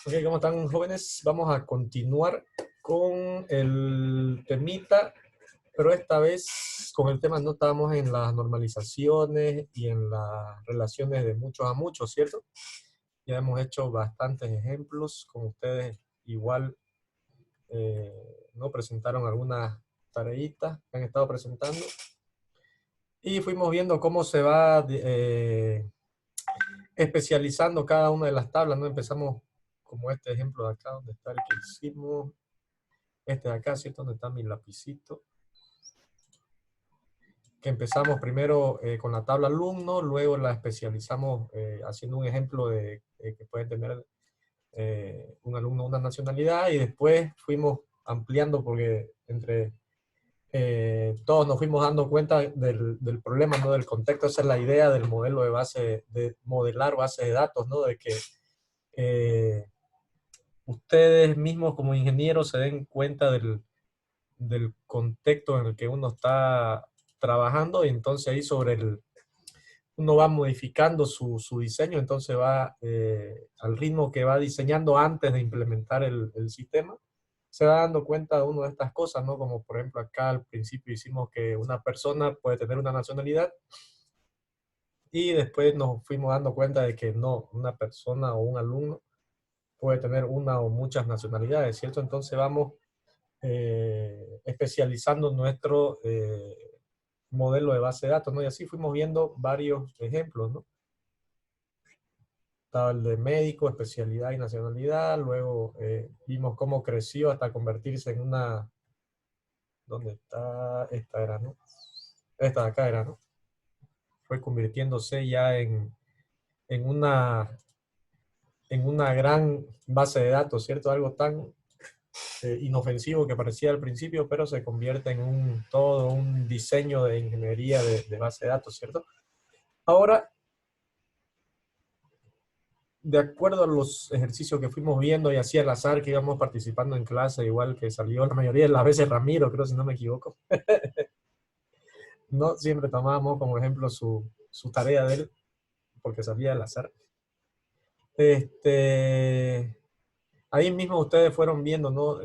Ok, ¿cómo están, jóvenes? Vamos a continuar con el temita, pero esta vez con el tema no estábamos en las normalizaciones y en las relaciones de muchos a muchos, ¿cierto? Ya hemos hecho bastantes ejemplos con ustedes. Igual no presentaron algunas tareitas que han estado presentando. Y fuimos viendo cómo se va especializando cada una de las tablas, ¿no? Empezamos como este ejemplo de acá, donde está el que hicimos, este de acá, ¿cierto? Donde está mi lapicito. Que empezamos primero con la tabla alumno, luego la especializamos haciendo un ejemplo de que puede tener un alumno una nacionalidad, y después fuimos ampliando porque entre todos nos fuimos dando cuenta del problema, ¿no? Del contexto. Esa es la idea del modelo de base, de modelar base de datos, ¿no? De que ustedes mismos como ingenieros se den cuenta del contexto en el que uno está trabajando, y entonces ahí uno va modificando su diseño, entonces va al ritmo que va diseñando antes de implementar el sistema. Se va dando cuenta de una de estas cosas, ¿no? Como por ejemplo acá al principio hicimos que una persona puede tener una nacionalidad, y después nos fuimos dando cuenta de que no, una persona o un alumno puede tener una o muchas nacionalidades, ¿cierto? Entonces vamos especializando nuestro modelo de base de datos, ¿no? Y así fuimos viendo varios ejemplos, ¿no? Estaba el de médico, especialidad y nacionalidad. Luego vimos cómo creció hasta convertirse en una... ¿Dónde está? Esta era, ¿no? Esta de acá era, ¿no? Fue convirtiéndose ya en una gran base de datos, ¿cierto? Algo tan inofensivo que parecía al principio, pero se convierte en todo un diseño de ingeniería de base de datos, ¿cierto? Ahora, de acuerdo a los ejercicios que fuimos viendo y así al azar que íbamos participando en clase, igual que salió la mayoría de las veces Ramiro, creo, si no me equivoco, no siempre tomábamos como ejemplo su tarea de él, porque salía al azar. Ahí mismo ustedes fueron viendo, ¿no?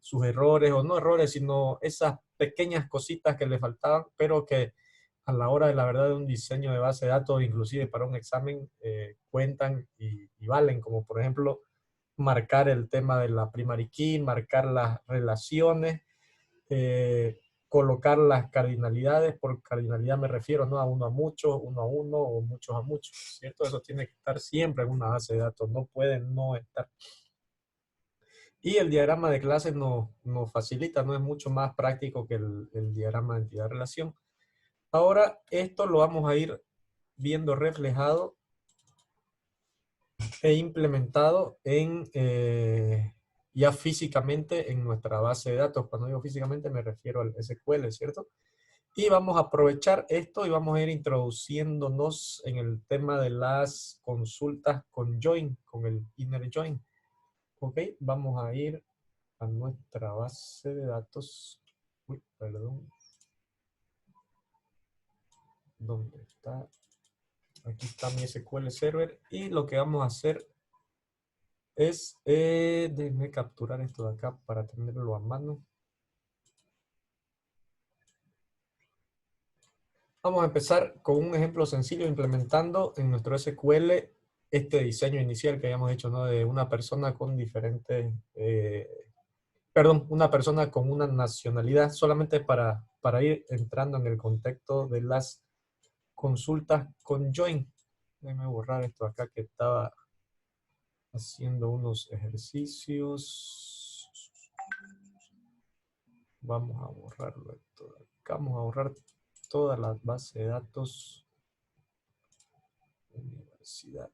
Sus errores, o no errores, sino esas pequeñas cositas que le faltaban, pero que a la hora de la verdad de un diseño de base de datos, inclusive para un examen, cuentan y valen, como por ejemplo marcar el tema de la primary key, marcar las relaciones, eh, colocar las cardinalidades. Por cardinalidad me refiero no a uno a muchos, uno a uno o muchos a muchos, ¿cierto? Eso tiene que estar siempre en una base de datos, no puede no estar. Y el diagrama de clases nos facilita, no es mucho más práctico que el diagrama de entidad-relación. Ahora esto lo vamos a ir viendo reflejado e implementado ya físicamente en nuestra base de datos. Cuando digo físicamente me refiero al SQL, ¿cierto? Y vamos a aprovechar esto y vamos a ir introduciéndonos en el tema de las consultas con join, con el inner join. Ok, vamos a ir a nuestra base de datos. Uy, perdón. ¿Dónde está? Aquí está mi SQL Server, y lo que vamos a hacer es, déjenme capturar esto de acá para tenerlo a mano. Vamos a empezar con un ejemplo sencillo implementando en nuestro SQL este diseño inicial que habíamos hecho, ¿no? De una persona con diferentes, perdón, una persona con una nacionalidad, solamente para ir entrando en el contexto de las consultas con join. Déjenme borrar esto acá que estaba haciendo unos ejercicios. Vamos a borrarlo esto de acá. Vamos a borrar todas las bases de datos. Universidad.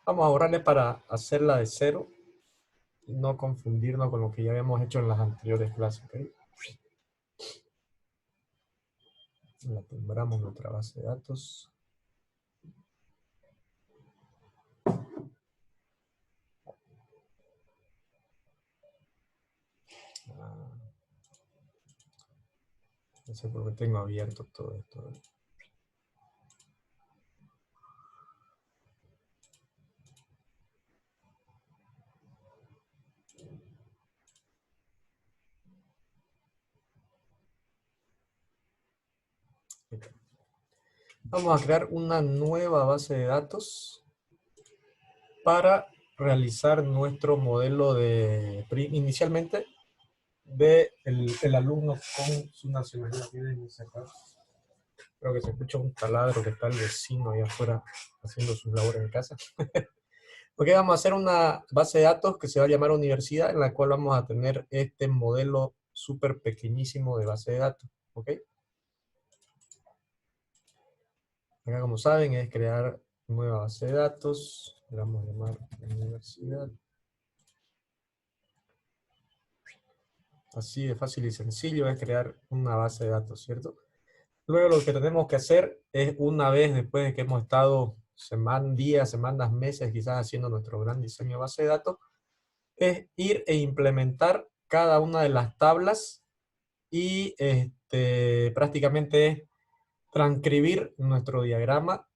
Vamos a borrarle para hacerla de cero y no confundirnos con lo que ya habíamos hecho en las anteriores clases. ¿Okay? La timbramos nuestra base de datos. No sé por qué tengo abierto todo esto. Vamos a crear una nueva base de datos para realizar nuestro modelo de, inicialmente, de el alumno con su nacionalidad. Creo que se escucha un taladro que está el vecino allá afuera haciendo sus labores en casa. Ok, vamos a hacer una base de datos que se va a llamar universidad, en la cual vamos a tener este modelo súper pequeñísimo de base de datos. Ok. Acá, como saben, es crear nueva base de datos. Le vamos a llamar universidad. Así de fácil y sencillo es crear una base de datos, ¿cierto? Luego lo que tenemos que hacer es, una vez después de que hemos estado días, semanas, meses quizás haciendo nuestro gran diseño de base de datos, es ir e implementar cada una de las tablas y prácticamente es transcribir nuestro diagrama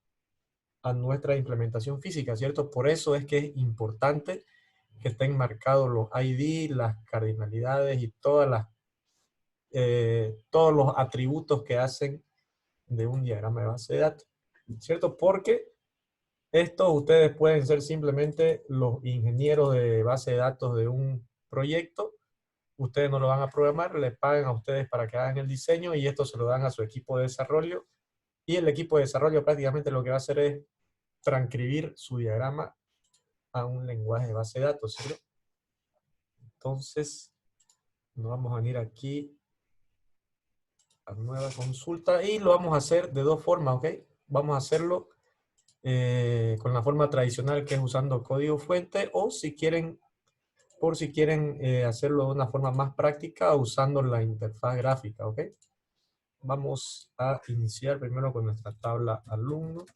a nuestra implementación física, ¿cierto? Por eso es que es importante que estén marcados los ID, las cardinalidades y todos los atributos que hacen de un diagrama de base de datos, ¿cierto? Porque estos ustedes pueden ser simplemente los ingenieros de base de datos de un proyecto. Ustedes no lo van a programar, les pagan a ustedes para que hagan el diseño y esto se lo dan a su equipo de desarrollo. Y el equipo de desarrollo prácticamente lo que va a hacer es transcribir su diagrama a un lenguaje de base de datos, ¿cierto? Entonces, nos vamos a venir aquí a nueva consulta y lo vamos a hacer de dos formas, ¿ok? Vamos a hacerlo con la forma tradicional, que es usando código fuente, o si quieren, si quieren hacerlo de una forma más práctica, usando la interfaz gráfica, ¿ok? Vamos a iniciar primero con nuestra tabla alumno.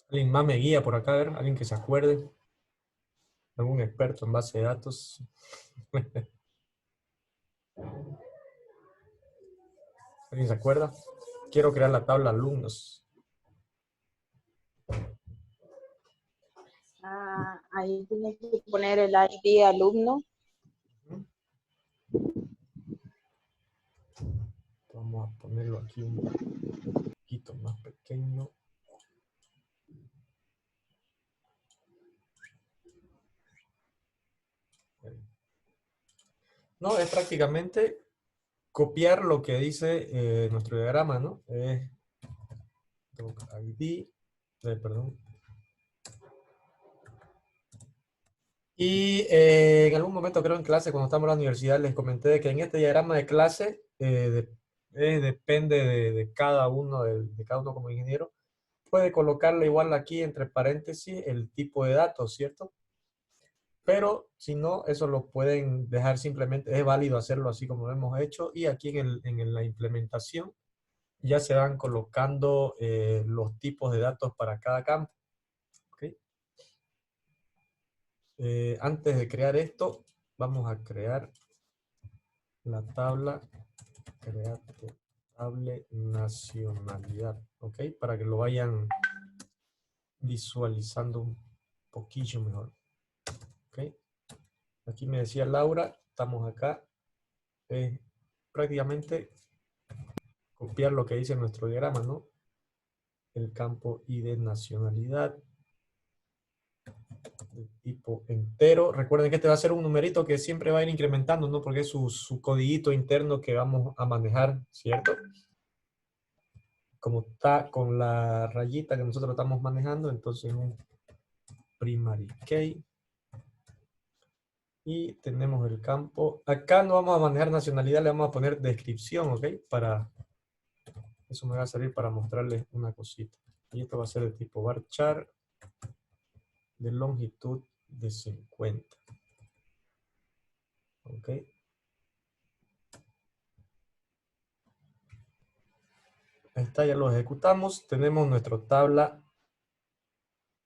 ¿Alguien más me guía por acá? A ver, alguien que se acuerde. ¿Algún experto en base de datos? ¿Alguien se acuerda? Quiero crear la tabla alumnos. Ahí tienes que poner el ID alumno. Vamos a ponerlo aquí un poquito más pequeño. No, es prácticamente copiar lo que dice nuestro diagrama, ¿no? ID, perdón. Y en algún momento, creo en clase, cuando estamos en la universidad, les comenté de que en este diagrama de clase depende de cada uno, de cada uno como ingeniero. Puede colocarle igual aquí entre paréntesis el tipo de datos, ¿cierto? Pero si no, eso lo pueden dejar simplemente, es válido hacerlo así como lo hemos hecho. Y aquí en la implementación ya se van colocando los tipos de datos para cada campo. ¿Okay? Antes de crear esto, vamos a crear la tabla, create table nacionalidad, ¿ok? Para que lo vayan visualizando un poquillo mejor, ¿ok? Aquí me decía Laura, estamos acá, prácticamente copiar lo que dice nuestro diagrama, ¿no? El campo ID nacionalidad, de tipo entero. Recuerden que este va a ser un numerito que siempre va a ir incrementando, ¿no? Porque es su codiguito interno que vamos a manejar, ¿cierto? Como está con la rayita que nosotros estamos manejando, entonces un primary key. Y tenemos el campo. Acá no vamos a manejar nacionalidad, le vamos a poner descripción, ¿ok? Eso me va a servir para mostrarles una cosita. Y esto va a ser de tipo varchar, de longitud de 50. ¿Ok? Ahí está, ya lo ejecutamos. Tenemos nuestra tabla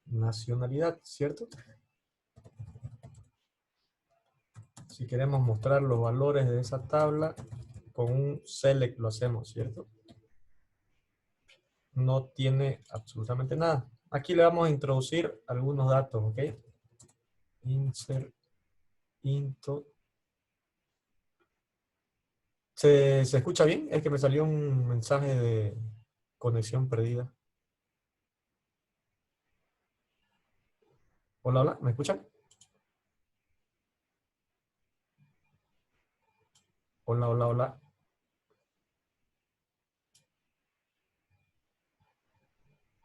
nacionalidad, ¿cierto? Si queremos mostrar los valores de esa tabla, con un select lo hacemos, ¿cierto? No tiene absolutamente nada. Aquí le vamos a introducir algunos datos, ¿ok? Insert, into. ¿Se escucha bien? Es que me salió un mensaje de conexión perdida. Hola, hola, ¿me escuchan? Hola, hola, hola.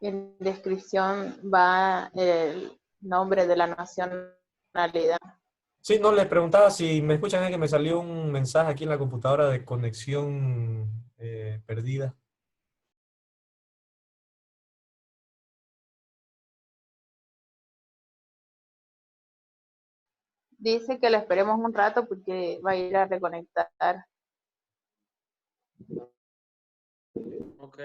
En descripción va el nombre de la nacionalidad. Sí, no, les preguntaba si me escuchan, es que me salió un mensaje aquí en la computadora de conexión perdida. Dice que le esperemos un rato porque va a ir a reconectar. Ok.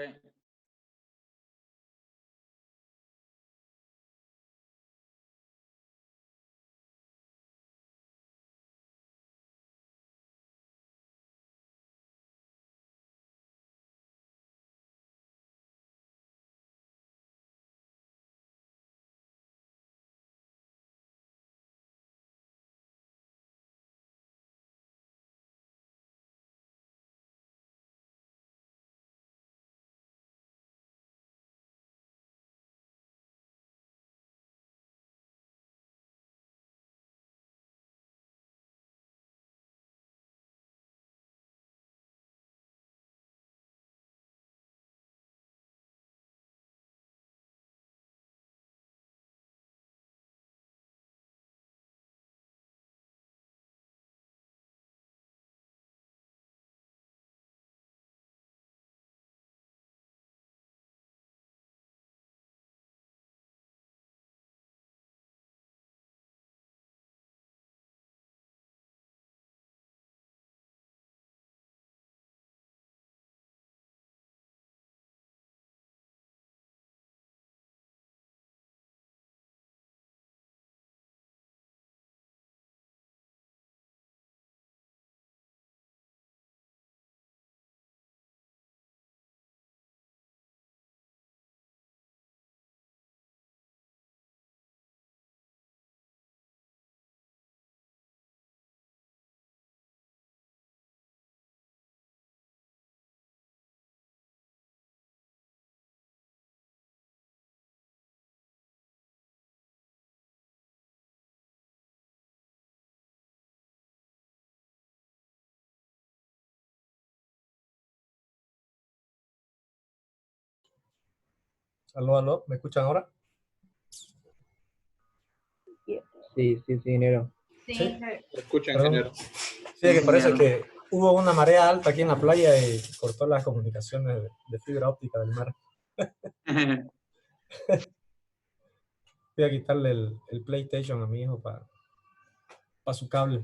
Aló, aló, ¿me escuchan ahora? Sí, ingeniero. Sí, Lo escucha, perdón. ingeniero. Sí, es que parece Ingeniero. que hubo una marea alta aquí en la playa y cortó las comunicaciones de fibra óptica del mar. Voy a quitarle el PlayStation a mi hijo para su cable.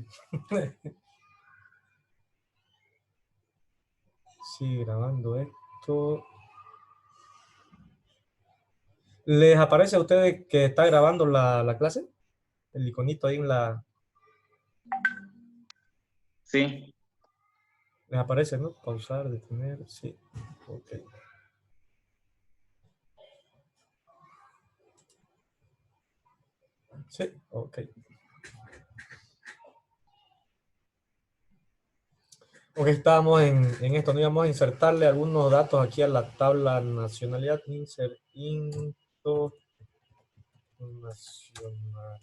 Sí, grabando esto. ¿Les aparece a ustedes que está grabando la clase? El iconito ahí en la... Sí. Les aparece, ¿no? Pausar, detener, sí. Ok. Sí, ok. Ok, estábamos en esto, no íbamos a insertarle algunos datos aquí a la tabla nacionalidad. Insert, into, nacionalidad,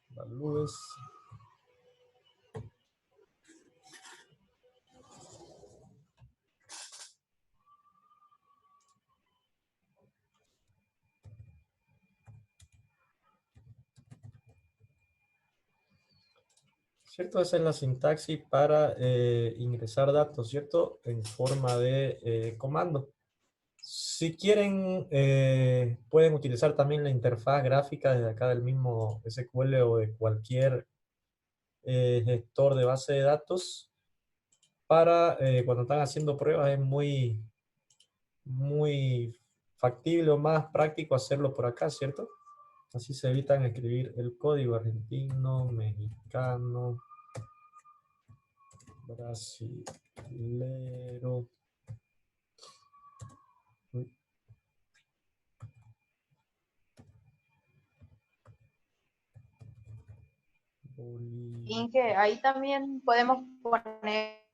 valores. ¿Cierto? Esa es la sintaxis para ingresar datos, ¿cierto? En forma de comando. Si quieren, pueden utilizar también la interfaz gráfica desde acá del mismo SQL o de cualquier gestor de base de datos. para cuando están haciendo pruebas es muy factible o más práctico hacerlo por acá, ¿cierto? Así se evitan escribir el código argentino, mexicano, brasilero. Inge, ahí también podemos poner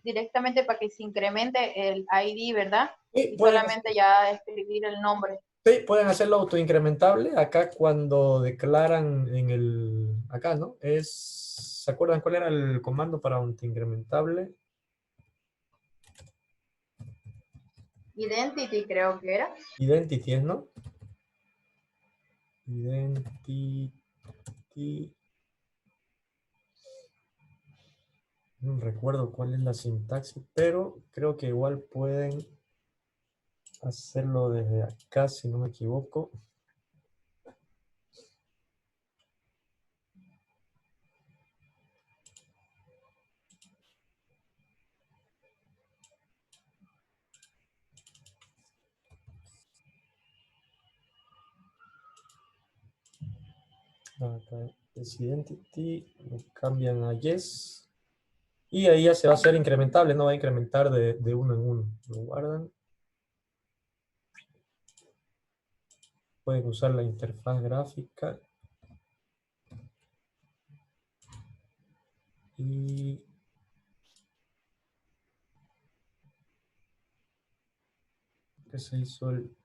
directamente para que se incremente el ID, ¿verdad? Sí, Y solamente ya escribir el nombre. sí, pueden hacerlo autoincrementable. Acá cuando declaran en el, acá, ¿no? ¿Se acuerdan cuál era el comando para autoincrementable? Identity creo que era. Identity, ¿no? Identity. No recuerdo cuál es la sintaxis, pero creo que igual pueden hacerlo desde acá, si no me equivoco. Acá es identity, lo cambian a yes. Y ahí ya se va a hacer incrementable, no va a incrementar de uno en uno. Lo guardan. Pueden usar la interfaz gráfica. Y que se hizo el...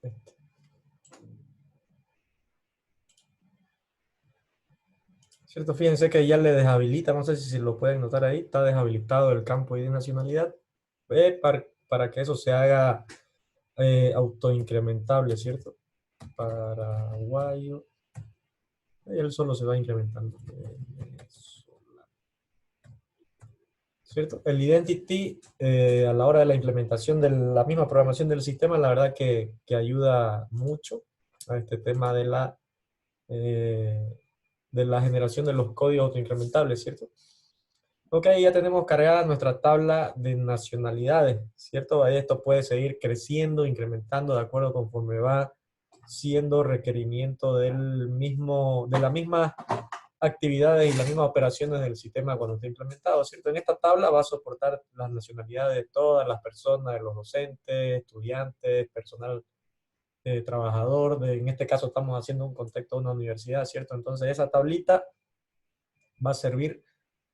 este. ¿Cierto? Fíjense que ya le deshabilita, no sé si lo pueden notar ahí, está deshabilitado el campo de nacionalidad para que eso se haga autoincrementable, ¿cierto? Paraguayo. Y él solo se va incrementando. ¿Cierto? El identity a la hora de la implementación de la misma programación del sistema, la verdad que ayuda mucho a este tema de la generación de los códigos autoincrementables, ¿cierto? Ok, ya tenemos cargada nuestra tabla de nacionalidades, ¿cierto? Ahí esto puede seguir creciendo, incrementando de acuerdo conforme va siendo requerimiento de la misma actividades y las mismas operaciones del sistema cuando esté implementado, ¿cierto? En esta tabla va a soportar las nacionalidades de todas las personas, de los docentes, estudiantes, personal trabajador, en este caso estamos haciendo un contexto de una universidad, ¿cierto? Entonces esa tablita va a servir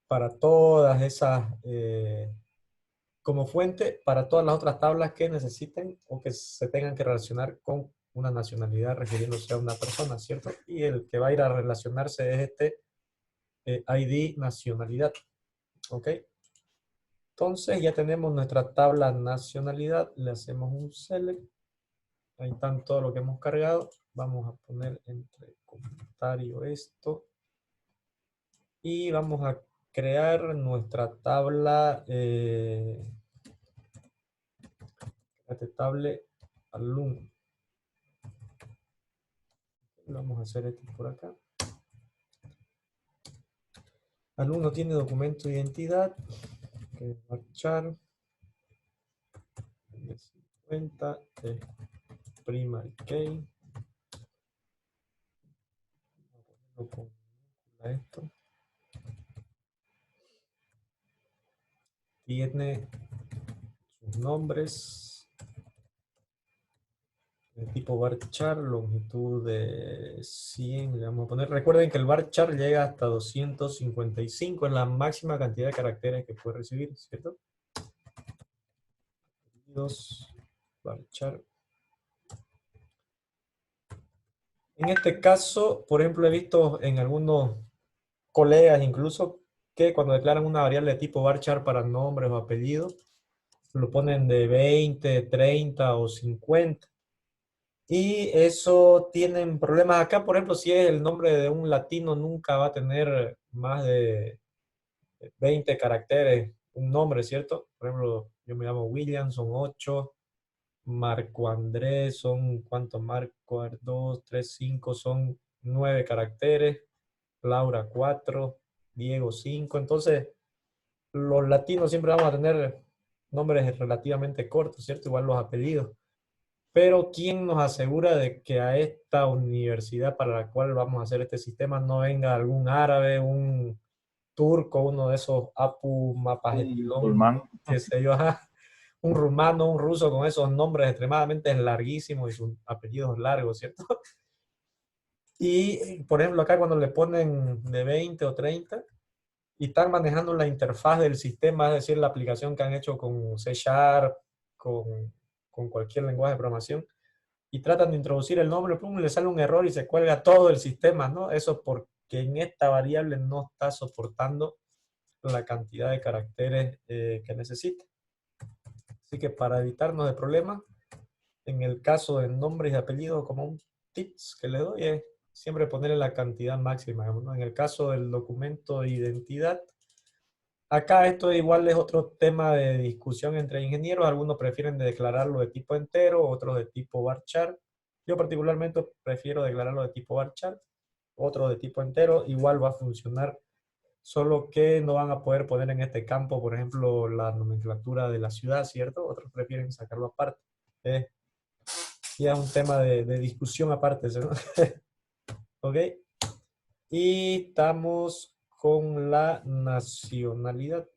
para todas esas, como fuente para todas las otras tablas que necesiten o que se tengan que relacionar con una nacionalidad refiriéndose a una persona, ¿cierto? Y el que va a ir a relacionarse es este ID nacionalidad, ¿ok? Entonces ya tenemos nuestra tabla nacionalidad, le hacemos un select, ahí están todo lo que hemos cargado, vamos a poner entre comentario esto, y vamos a crear nuestra tabla, tabla alumno. Vamos a hacer esto por acá. Alumno tiene documento de identidad, que marchar, de 50, es primary key. Vamos a ponerlo con esto. Tiene sus nombres de tipo varchar, longitud de 100, le vamos a poner. Recuerden que el varchar llega hasta 255, es la máxima cantidad de caracteres que puede recibir, ¿cierto? Varchar. En este caso, por ejemplo, he visto en algunos colegas incluso que cuando declaran una variable de tipo varchar para nombres o apellidos, lo ponen de 20, 30 o 50. Y eso tienen problemas acá, por ejemplo, si es el nombre de un latino, nunca va a tener más de 20 caracteres un nombre, ¿cierto? Por ejemplo, yo me llamo William, son 8. Marco Andrés son, ¿cuántos? Marco 2, 3, 5, son 9 caracteres. Laura 4, Diego 5. Entonces, los latinos siempre vamos a tener nombres relativamente cortos, ¿cierto? Igual los apellidos. Pero ¿quién nos asegura de que a esta universidad para la cual vamos a hacer este sistema no venga algún árabe, un turco, uno de esos Apu Un Mapajetilón, musulmán. qué sé yo, ajá, un rumano, un ruso con esos nombres extremadamente larguísimos y sus apellidos largos, ¿cierto? Y, por ejemplo, acá cuando le ponen de 20 o 30 y están manejando la interfaz del sistema, es decir, la aplicación que han hecho con C Sharp, con cualquier lenguaje de programación, y tratan de introducir el nombre, pum, le sale un error y se cuelga todo el sistema, ¿no? Eso porque en esta variable no está soportando la cantidad de caracteres que necesita. Así que para evitarnos de problemas, en el caso de nombres y apellidos, como un tips que le doy es siempre ponerle la cantidad máxima, ¿no? En el caso del documento de identidad, acá esto igual es otro tema de discusión entre ingenieros. Algunos prefieren declararlo de tipo entero, otros de tipo varchar. Yo particularmente prefiero declararlo de tipo varchar, otro de tipo entero. Igual va a funcionar, solo que no van a poder poner en este campo, por ejemplo, la nomenclatura de la ciudad, ¿cierto? Otros prefieren sacarlo aparte. Ya es un tema de discusión aparte, ¿no? ¿Ok? Y estamos con la nacionalidad.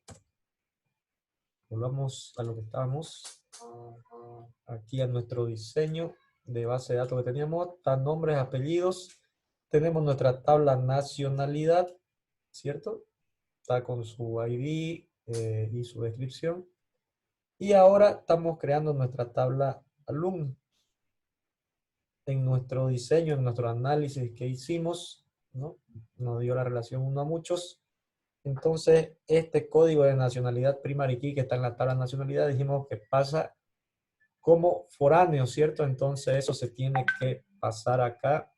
Volvamos a lo que estábamos. Aquí a nuestro diseño de base de datos que teníamos. Están nombres, apellidos. Tenemos nuestra tabla nacionalidad, ¿cierto? Está con su ID y su descripción. Y ahora estamos creando nuestra tabla alumno. En nuestro diseño, en nuestro análisis que hicimos, ¿no? Nos dio la relación 1 a muchos. Entonces, este código de nacionalidad primary key que está en la tabla de nacionalidad, dijimos que pasa como foráneo, ¿cierto? Entonces, eso se tiene que pasar acá,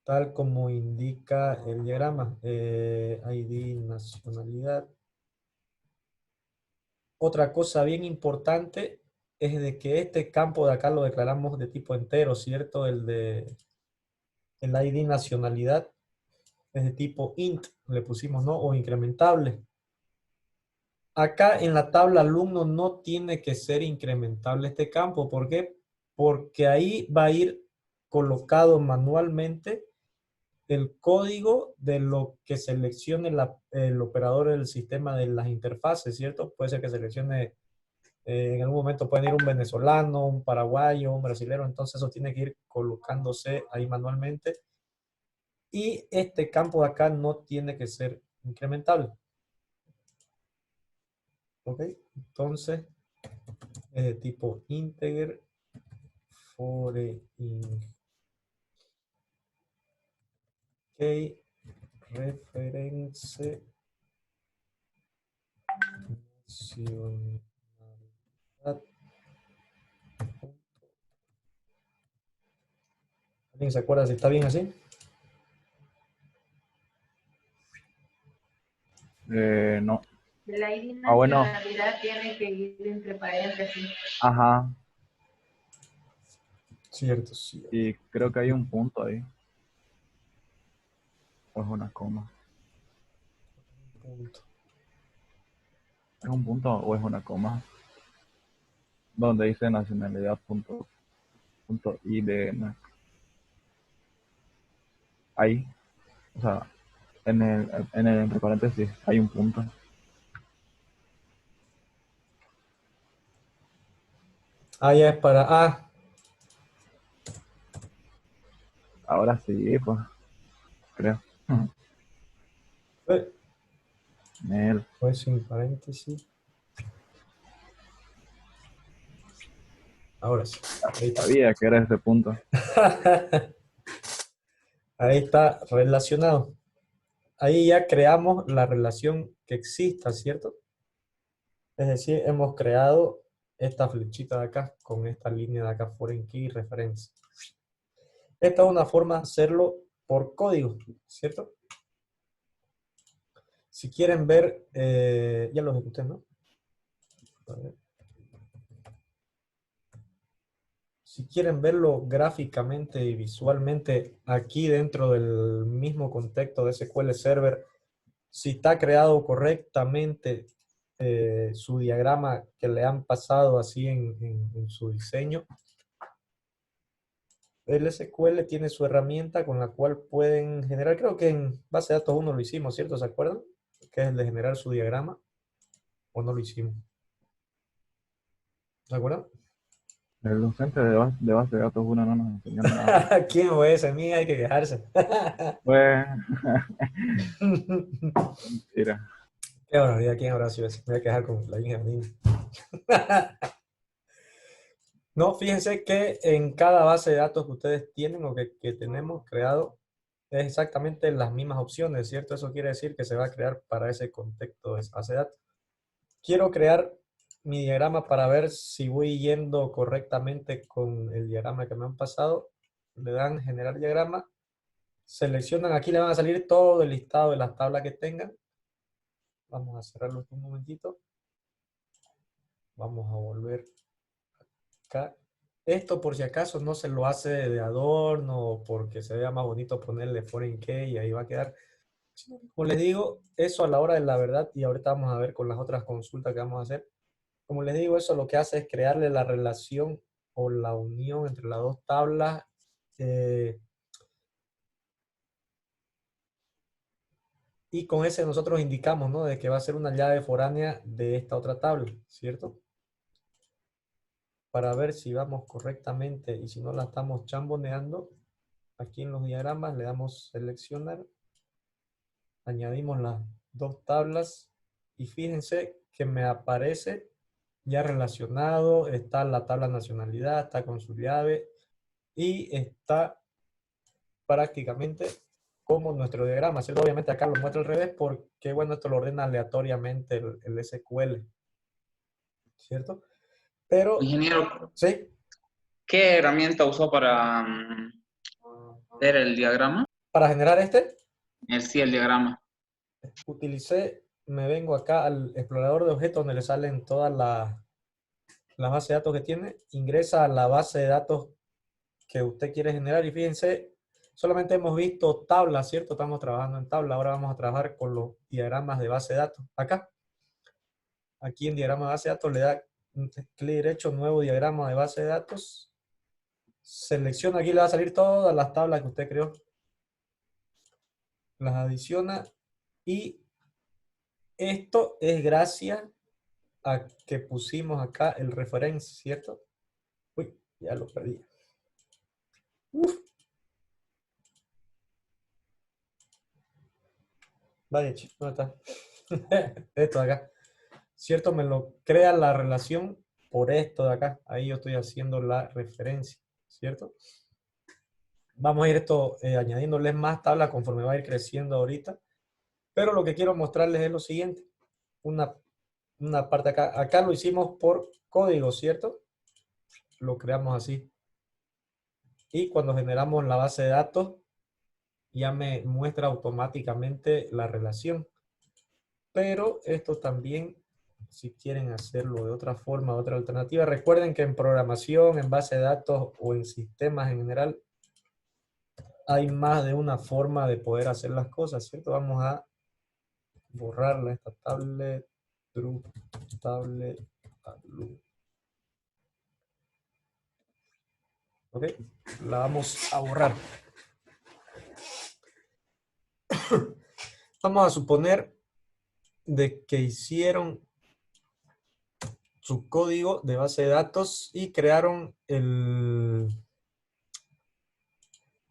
tal como indica el diagrama. ID, nacionalidad. Otra cosa bien importante es de que este campo de acá lo declaramos de tipo entero, ¿cierto? El ID nacionalidad es de tipo int, le pusimos, ¿no? O incrementable. Acá en la tabla alumno no tiene que ser incrementable este campo. ¿Por qué? Porque ahí va a ir colocado manualmente el código de lo que seleccione el operador del sistema de las interfaces, ¿cierto? Puede ser que seleccione, en algún momento pueden ir un venezolano, un paraguayo, un brasilero, entonces eso tiene que ir colocándose ahí manualmente. Y este campo de acá no tiene que ser incrementable. ¿Ok? Entonces, es de tipo integer foreign. Ok, reference nacionalidad. ¿Alguien se acuerda si está bien así? No. El ID Ah, bueno. nacionalidad tiene que ir entre paréntesis. Ajá. Cierto, sí. Y creo que hay un punto ahí. O es una coma. Punto. ¿Es un punto o es una coma? Donde dice nacionalidad punto ID. Ahí. O sea, en el entre paréntesis hay un punto. Ah, ya es para A. Ahora sí, pues. Creo. Nel. Pues sin paréntesis. Ahora sí. Ahí está. Sabía que era ese punto. Ahí está relacionado. Ahí ya creamos la relación que exista, ¿cierto? Es decir, hemos creado esta flechita de acá con esta línea de acá, foreign key reference. Esta es una forma de hacerlo por código, ¿cierto? Si quieren ver, ya lo ejecuté, ¿no? A ver. si quieren verlo gráficamente y visualmente aquí dentro del mismo contexto de SQL Server, si está creado correctamente su diagrama que le han pasado así en su diseño, el SQL tiene su herramienta con la cual pueden generar, creo que en base de datos 1 lo hicimos, ¿cierto? ¿Se acuerdan? Que es el de generar su diagrama, ¿o no lo hicimos? ¿Se acuerdan? El docente de base de datos 1 no nos enseñó nada. ¿Quién fue ese? Mí hay que quejarse. Pues, mira, Qué barbaridad, ¿quién habrá sido ese? Me voy a quejar con la hija de No, fíjense que en cada base de datos que ustedes tienen o que tenemos creado, es exactamente las mismas opciones, ¿cierto? Eso quiere decir que se va a crear para ese contexto de base de datos. Quiero crear mi diagrama para ver si voy yendo correctamente con el diagrama que me han pasado. Le dan generar diagrama, seleccionan, aquí le van a salir todo el listado de las tablas que tengan. Vamos a cerrarlo un momentito. Vamos a volver acá. Esto por si acaso no se lo hace de adorno porque se vea más bonito ponerle foreign key y ahí va a quedar. Como les digo, eso a la hora de la verdad, y ahorita vamos a ver con las otras consultas que vamos a hacer. Como les digo, eso lo que hace es crearle la relación o la unión entre las dos tablas. Y con ese nosotros indicamos, ¿no? De que va a ser una llave foránea de esta otra tabla, ¿cierto? Para ver si vamos correctamente y si no la estamos chamboneando, aquí en los diagramas le damos seleccionar, añadimos las dos tablas y fíjense que me aparece ya relacionado, está la tabla nacionalidad, está con su llave y está prácticamente como nuestro diagrama, ¿cierto? Obviamente acá lo muestra al revés porque, bueno, esto lo ordena aleatoriamente el SQL, ¿cierto? Pero, Ingeniero, ¿sí? ¿qué herramienta usó para ver el diagrama? Para generar El diagrama. utilicé, me vengo acá al explorador de objetos donde le salen todas las bases de datos que tiene, ingresa a la base de datos que usted quiere generar y fíjense, solamente hemos visto tablas, ¿cierto? Estamos trabajando en tabla, ahora vamos a trabajar con los diagramas de base de datos. Acá, aquí en diagrama de base de datos le da clic derecho, nuevo diagrama de base de datos, selecciona, aquí le va a salir todas las tablas que usted creó, las adiciona y esto es gracias a que pusimos acá el referencia, ¿cierto? Uy, ya lo perdí. Uf. Vaya, ¿dónde está? Esto de acá. ¿Cierto? Me lo crea la relación por esto de acá. Ahí yo estoy haciendo la referencia, ¿cierto? Vamos a ir esto añadiéndoles más tablas conforme va a ir creciendo ahorita. Pero lo que quiero mostrarles es lo siguiente. Una parte acá. Acá lo hicimos por código, ¿cierto? Lo creamos así. Y cuando generamos la base de datos, ya me muestra automáticamente la relación. Pero esto también, si quieren hacerlo de otra forma, de otra alternativa, recuerden que en programación, en base de datos o en sistemas en general, hay más de una forma de poder hacer las cosas, ¿cierto? Vamos a borrarla, esta tablet, true, tablet, alumno. ¿Ok? La vamos a borrar. Vamos a suponer de que hicieron su código de base de datos y crearon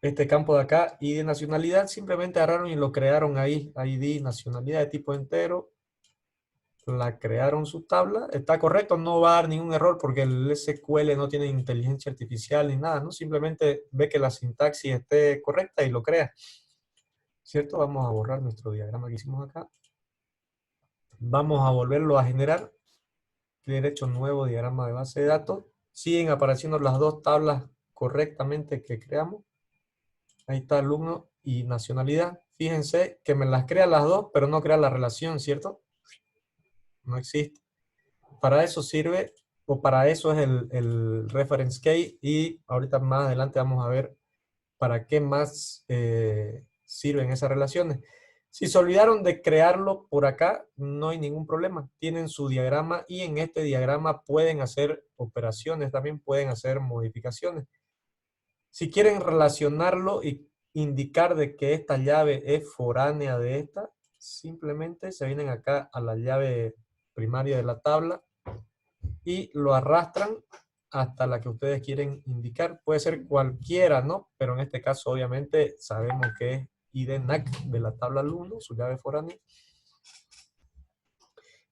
este campo de acá, ID nacionalidad, simplemente agarraron y lo crearon ahí, ID nacionalidad de tipo entero, la crearon su tabla, está correcto, no va a dar ningún error porque el SQL no tiene inteligencia artificial ni nada, ¿no? Simplemente ve que la sintaxis esté correcta y lo crea, ¿cierto? Vamos a borrar nuestro diagrama que hicimos acá. Vamos a volverlo a generar. Clic derecho, nuevo diagrama de base de datos. Siguen apareciendo las dos tablas correctamente que creamos. Ahí está alumno y nacionalidad. Fíjense que me las crea las dos, pero no crea la relación, ¿cierto? No existe. Para eso sirve o para eso es el reference key, y ahorita más adelante vamos a ver para qué más sirven esas relaciones. Si se olvidaron de crearlo por acá, no hay ningún problema. Tienen su diagrama y en este diagrama pueden hacer operaciones, también pueden hacer modificaciones. Si quieren relacionarlo y indicar de que esta llave es foránea de esta, simplemente se vienen acá a la llave primaria de la tabla y lo arrastran hasta la que ustedes quieren indicar. Puede ser cualquiera, ¿no? Pero en este caso, obviamente, sabemos que es IDNAC de la tabla alumno, su llave foránea.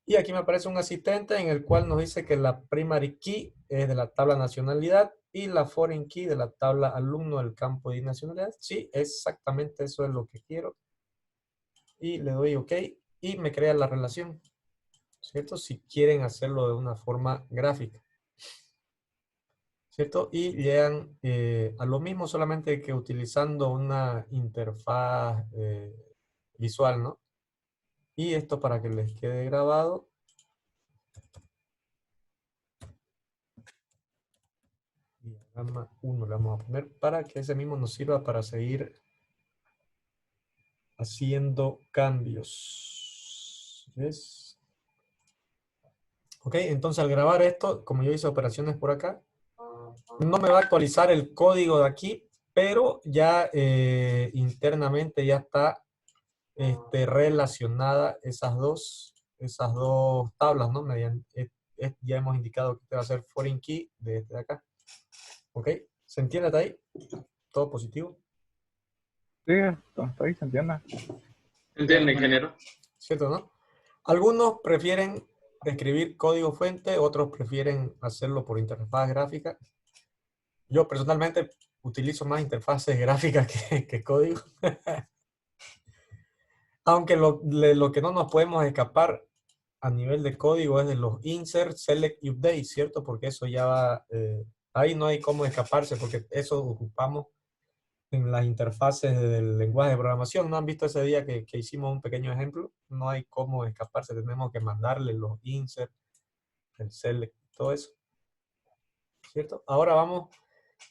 Y aquí me aparece un asistente en el cual nos dice que la primary key es de la tabla nacionalidad y la foreign key de la tabla alumno del campo de nacionalidad. Sí, exactamente eso es lo que quiero. Y le doy OK y me crea la relación, ¿cierto? Si quieren hacerlo de una forma gráfica, ¿cierto? Y llegan a lo mismo, solamente que utilizando una interfaz visual, ¿no? Y esto para que les quede grabado. Diagrama 1 le vamos a poner para que ese mismo nos sirva para seguir haciendo cambios. ¿Ves? Ok, entonces al grabar esto, como yo hice operaciones por acá, no me va a actualizar el código de aquí, pero ya internamente ya está relacionada esas dos tablas, ¿no? Mediante, ya hemos indicado que este va a ser foreign key de este de acá. ¿Ok? ¿Se entiende hasta ahí? ¿Todo positivo? Sí, hasta ahí se entiende. ¿Entiende, ingeniero? ¿Cierto, no? Algunos prefieren escribir código fuente, otros prefieren hacerlo por interfaz gráfica. Yo personalmente utilizo más interfaces gráficas que código. Aunque lo que no nos podemos escapar a nivel de código es de los insert, select y update, ¿cierto? Porque eso ya va, ahí no hay cómo escaparse, porque eso ocupamos en las interfaces del lenguaje de programación. ¿No han visto ese día que hicimos un pequeño ejemplo? No hay cómo escaparse, tenemos que mandarle los insert, el select, todo eso, ¿cierto? Ahora vamos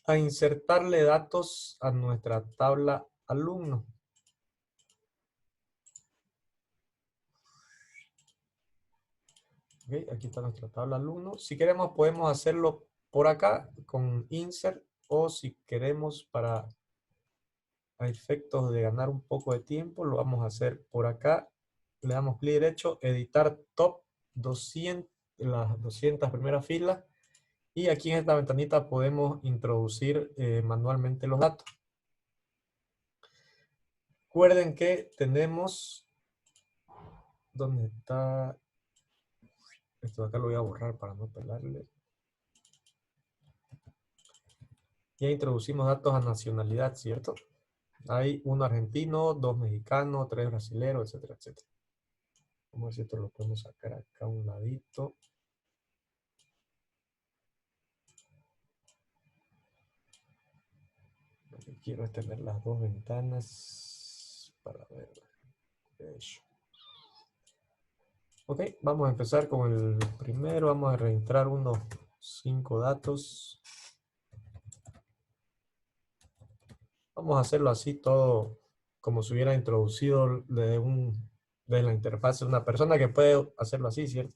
a insertarle datos a nuestra tabla alumno. Okay, aquí está nuestra tabla alumno. Si queremos podemos hacerlo por acá con insert, o si queremos para a efectos de ganar un poco de tiempo lo vamos a hacer por acá. Le damos clic derecho, editar top 200, las 200 primeras filas, y aquí en esta ventanita podemos introducir manualmente los datos. Recuerden que tenemos, ¿dónde está? Esto de acá lo voy a borrar para no pelarle. Ya introducimos datos a nacionalidad, ¿cierto? Hay 1 argentino, 2 mexicanos, 3 brasileros, etcétera, etcétera. Vamos a ver si esto lo podemos sacar acá a un ladito. Lo que quiero es tener las dos ventanas para ver. Eso. Ok, vamos a empezar con el primero. Vamos a reentrar unos 5 datos. Vamos a hacerlo así todo como si hubiera introducido de la interfaz de una persona que puede hacerlo así, ¿cierto?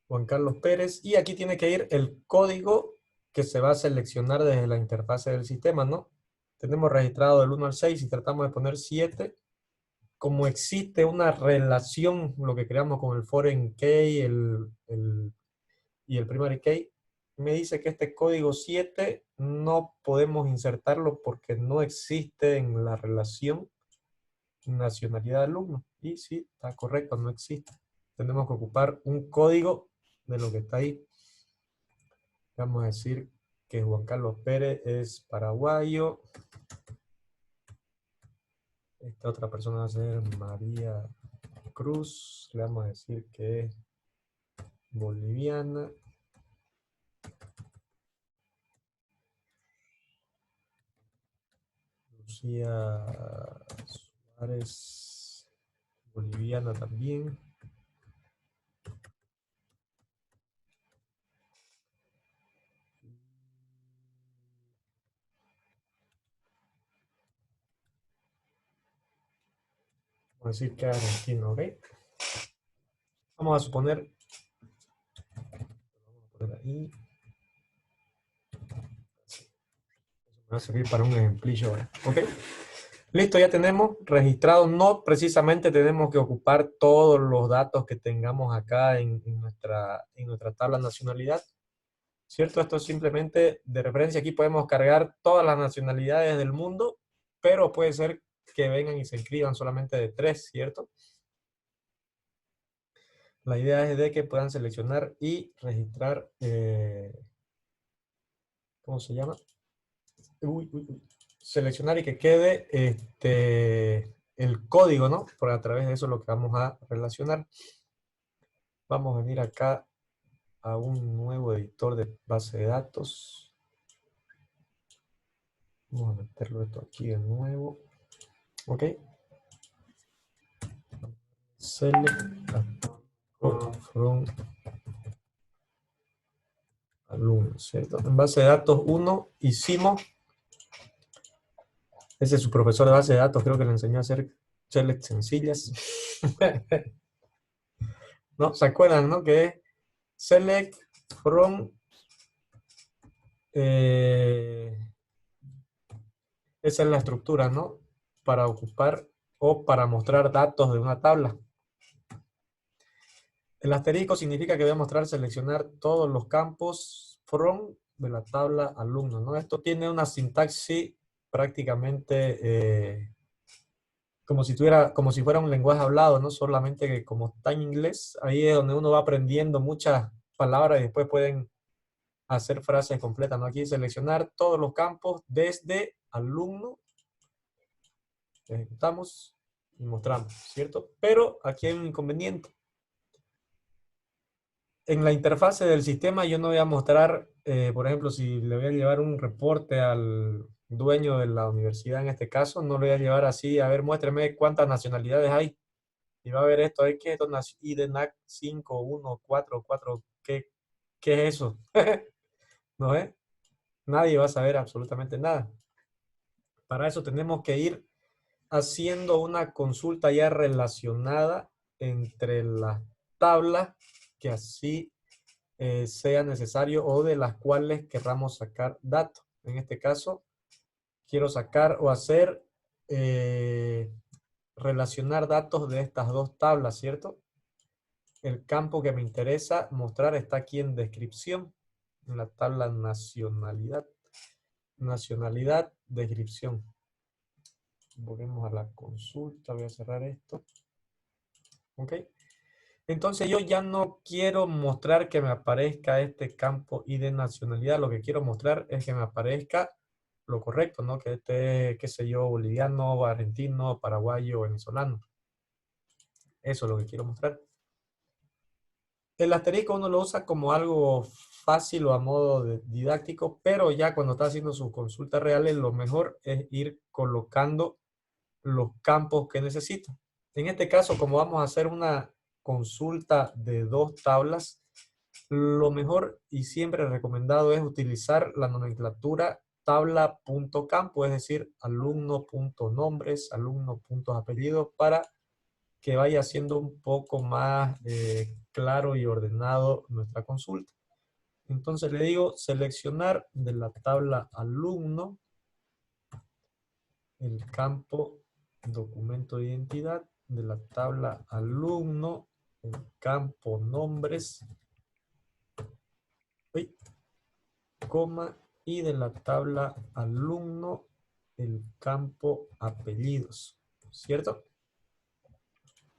Juan Carlos Pérez. Y aquí tiene que ir el código que se va a seleccionar desde la interfaz del sistema, ¿no? Tenemos registrado del 1 al 6 y tratamos de poner 7. Como existe una relación, lo que creamos con el foreign key y el primary key, me dice que este código 7 no podemos insertarlo porque no existe en la relación nacionalidad alumno. Y sí, está correcto, no existe. Tenemos que ocupar un código de lo que está ahí. Vamos a decir que Juan Carlos Pérez es paraguayo. Esta otra persona va a ser María Cruz. Le vamos a decir que es boliviana. Lucía Suárez, boliviana también. Vamos a decir que es argentino, ¿ok? Vamos a suponer, vamos a poner ahí. Me va a servir para un ejemplillo ahora, ¿ok? Listo, ya tenemos registrado. No precisamente tenemos que ocupar todos los datos que tengamos acá en nuestra tabla nacionalidad, ¿cierto? Esto es simplemente de referencia. Aquí podemos cargar todas las nacionalidades del mundo, pero puede ser que vengan y se inscriban solamente de 3, ¿cierto? La idea es de que puedan seleccionar y registrar, ¿cómo se llama? Seleccionar y que quede el código, ¿no? Por a través de eso lo que vamos a relacionar. Vamos a venir acá a un nuevo editor de base de datos. Vamos a meterlo esto aquí de nuevo. Ok. Select from alumno, ¿cierto? En base de datos 1 hicimos. Ese es su profesor de base de datos, creo que le enseñó a hacer select sencillas. ¿No? ¿Se acuerdan, no? Que es select from esa es la estructura, ¿no? Para ocupar o para mostrar datos de una tabla. El asterisco significa que voy a mostrar seleccionar todos los campos from de la tabla alumno, ¿no? Esto tiene una sintaxis prácticamente como si fuera un lenguaje hablado, ¿no? Solamente que como está en inglés, ahí es donde uno va aprendiendo muchas palabras y después pueden hacer frases completas, ¿no? Aquí seleccionar todos los campos desde alumno, ejecutamos y mostramos, ¿cierto? Pero aquí hay un inconveniente. En la interfase del sistema yo no voy a mostrar, por ejemplo, si le voy a llevar un reporte al dueño de la universidad en este caso, no lo voy a llevar así, a ver, muéstreme cuántas nacionalidades hay. Y va a ver esto, hay que esto, IDNAC 5144, ¿qué es eso? ¿No es? Nadie va a saber absolutamente nada. Para eso tenemos que ir haciendo una consulta ya relacionada entre las tablas que así sea necesario o de las cuales querramos sacar datos. En este caso, quiero sacar o hacer relacionar datos de estas dos tablas, ¿cierto? El campo que me interesa mostrar está aquí en descripción, en la tabla nacionalidad. Nacionalidad, descripción. Volvemos a la consulta, voy a cerrar esto. Ok. Entonces yo ya no quiero mostrar que me aparezca este campo y de nacionalidad. Lo que quiero mostrar es que me aparezca lo correcto, ¿no? Que este, qué sé yo, boliviano, argentino, paraguayo, venezolano. Eso es lo que quiero mostrar. El asterisco uno lo usa como algo fácil o a modo didáctico, pero ya cuando está haciendo sus consultas reales, lo mejor es ir colocando los campos que necesita. En este caso, como vamos a hacer una consulta de dos tablas, lo mejor y siempre recomendado es utilizar la nomenclatura tabla.campo, es decir, alumno.nombres, alumno.apellidos, para que vaya siendo un poco más claro y ordenado nuestra consulta. Entonces le digo seleccionar de la tabla alumno el campo documento de identidad, de la tabla alumno el campo nombres, coma, y de la tabla alumno el campo apellidos, ¿cierto?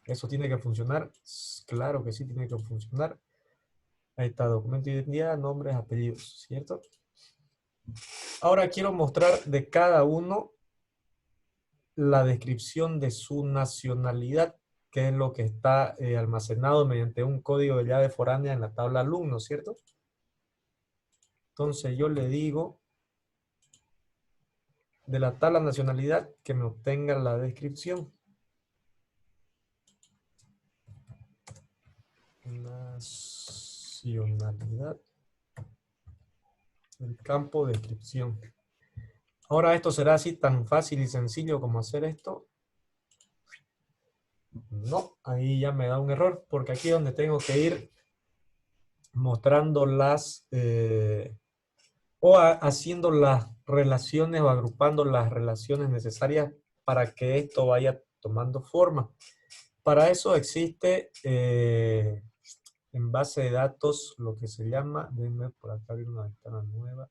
Eso tiene que funcionar, claro que sí tiene que funcionar. Ahí está, documento de identidad, nombres, apellidos, ¿cierto? Ahora quiero mostrar de cada uno la descripción de su nacionalidad, que es lo que está almacenado mediante un código de llave foránea en la tabla alumno, ¿cierto? Entonces yo le digo de la tabla nacionalidad que me obtenga la descripción. Nacionalidad. El campo descripción. Ahora esto será así tan fácil y sencillo como hacer esto. No, ahí ya me da un error, porque aquí es donde tengo que ir mostrando las, haciendo las relaciones o agrupando las relaciones necesarias para que esto vaya tomando forma. Para eso existe en base de datos lo que se llama, déjenme por acá abrir una ventana nueva,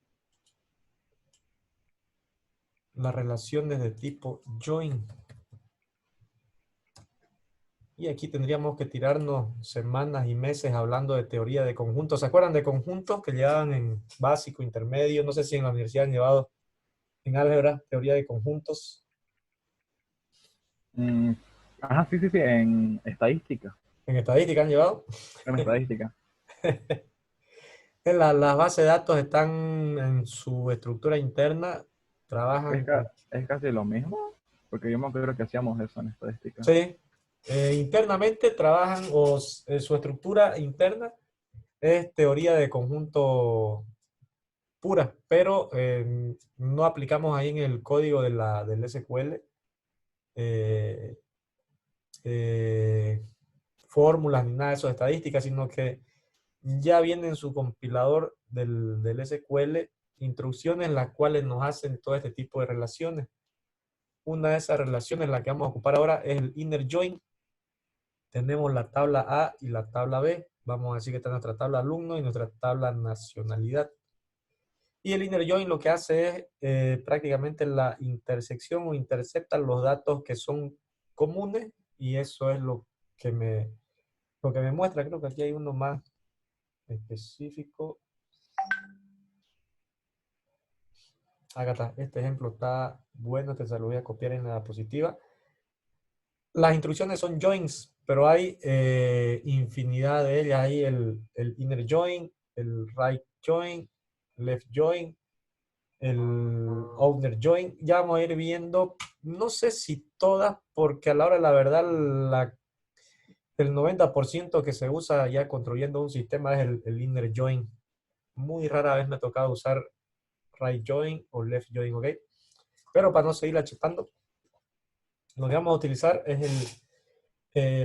las relaciones de tipo join. Y aquí tendríamos que tirarnos semanas y meses hablando de teoría de conjuntos. ¿Se acuerdan de conjuntos que llevaban en básico, intermedio? No sé si en la universidad han llevado en álgebra teoría de conjuntos. Mm, ajá, sí, sí, sí, en estadística. En estadística han llevado. En estadística. Las bases de datos están en su estructura interna, Es, trabajan con... es casi lo mismo, porque yo me acuerdo que hacíamos eso en estadística. Sí, internamente trabajan, su estructura interna es teoría de conjunto pura, pero no aplicamos ahí en el código del SQL eh, eh, fórmulas ni nada de eso de estadísticas, sino que ya viene en su compilador del SQL instrucciones en las cuales nos hacen todo este tipo de relaciones. Una de esas relaciones, la que vamos a ocupar ahora, es el inner join. Tenemos la tabla A y la tabla B. Vamos a decir que está nuestra tabla alumno y nuestra tabla nacionalidad. Y el inner join lo que hace es prácticamente la intersección o intercepta los datos que son comunes, y eso es lo que me muestra. Creo que aquí hay uno más específico. Acá está. Este ejemplo está bueno, te se lo voy a copiar en la diapositiva. Las instrucciones son joins, pero hay infinidad de ellas. Hay el inner join, el right join, left join, el outer join. Ya vamos a ir viendo, no sé si todas, porque a la hora de la verdad, el 90% que se usa ya construyendo un sistema es el inner join. Muy rara vez me ha tocado usar right join o left join, ¿ok? Pero para no seguir achetando, lo que vamos a utilizar es